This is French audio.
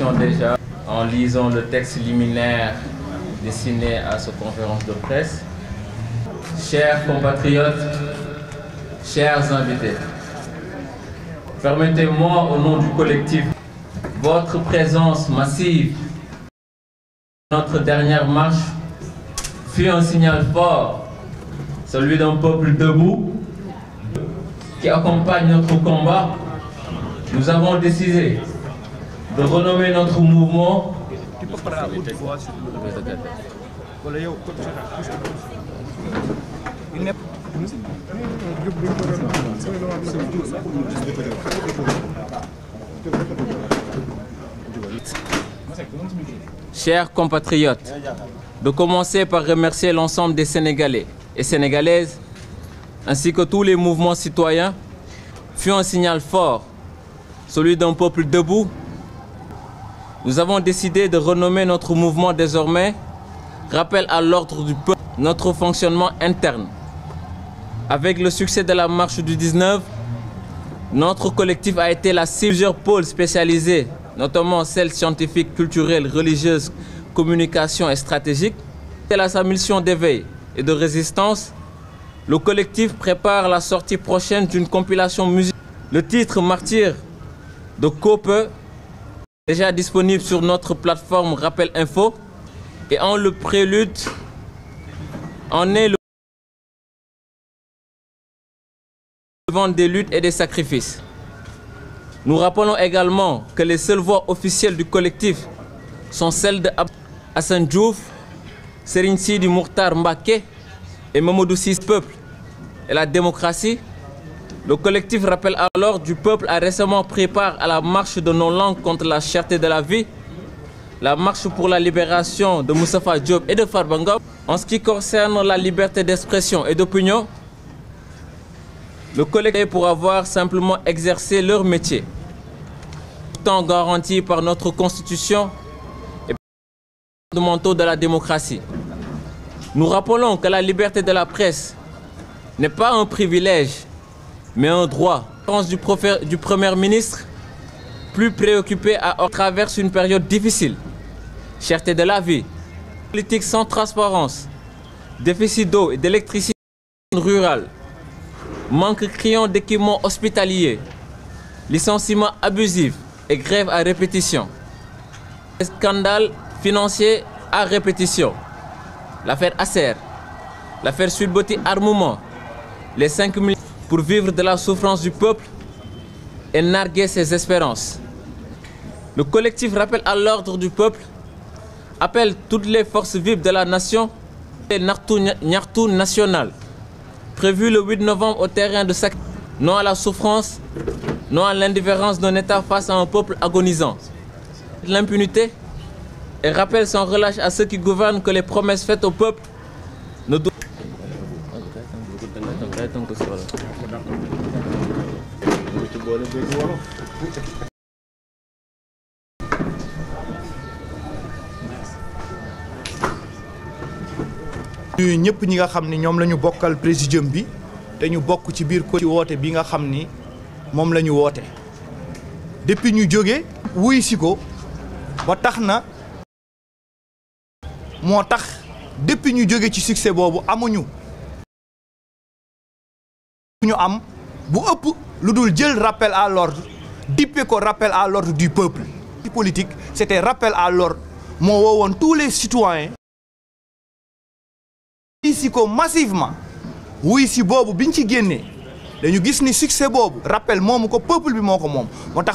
satisfaction déjà en lisant le texte liminaire destiné à cette conférence de presse. Chers compatriotes, chers invités, permettez-moi au nom du collectif, votre présence massive à notre dernière marche fut un signal fort, celui d'un peuple debout qui accompagne notre combat. Nous avons décidé de renommer notre mouvement Chers compatriotes, de commencer par remercier l'ensemble des Sénégalais et Sénégalaises, ainsi que tous les mouvements citoyens, fut un signal fort, celui d'un peuple debout. Nous avons décidé de renommer notre mouvement désormais Rappel à l'ordre du peuple, notre fonctionnement interne. Avec le succès de la marche du 19, notre collectif a été la cible de plusieurs pôles spécialisés, notamment celles scientifiques, culturelles, religieuses, communication et stratégiques. Telle à sa mission d'éveil et de résistance, le collectif prépare la sortie prochaine d'une compilation musicale. Le titre Martyr de Kope, déjà disponible sur notre plateforme Rappel Info, et en le prélude, en est le devant des luttes et des sacrifices. Nous rappelons également que les seules voix officielles du collectif sont celles de Hassan Diouf, Serigne Sidi Mokhtar Mbacké et Mamadou Sy. Peuple et la démocratie. Le collectif Rappel à l'ordre du peuple a récemment pris part à la marche de nos langues contre la cherté de la vie, la marche pour la libération de Moustapha Diop et de Farba Ngom. En ce qui concerne la liberté d'expression et d'opinion, le collectif pour avoir simplement exercé leur métier, temps garanti par notre constitution et par les fondamentaux de la démocratie. Nous rappelons que la liberté de la presse n'est pas un privilège, mais un droit. Du Premier ministre, plus préoccupé à traverser une période difficile, cherté de la vie, politique sans transparence, déficit d'eau et d'électricité rurale, manque criant d'équipements hospitaliers, licenciements abusifs et grèves à répétition, scandales financiers à répétition, l'affaire Acer, l'affaire Sweet Beauty Armement, les 5 millions pour vivre de la souffrance du peuple et narguer ses espérances. Le collectif Rappel à l'ordre du peuple appelle toutes les forces vives de la nation et Nyartou national, prévu le 8 novembre au terrain de Sac. Non à la souffrance, non à l'indifférence d'un État face à un peuple agonisant. L'impunité et rappelle sans relâche à ceux qui gouvernent que les promesses faites au peuple ne doivent ñu ñëpp ñi nga xam ni ñoom la ñu bokkal présidium bi te ñu bokk ci biir ko ci woote bi nga xam ni moom la ñu woote depuis ñu jóge wuy si ko ba tax na moo tax depuis ñu jóge ci succès boobu amuñu ñu am bu ëpp lu dul jël rappel à l'ordre dippe ko rappel à l'ordre du peuple. Politique c'était rappel à l'ordre moo woowoon tous les citoyens wuy si ko massivement. wuy si boobu biñ ci génnee dañu gis ni succès boobu rappel moomu ko peuple bi moo ko moom moo tax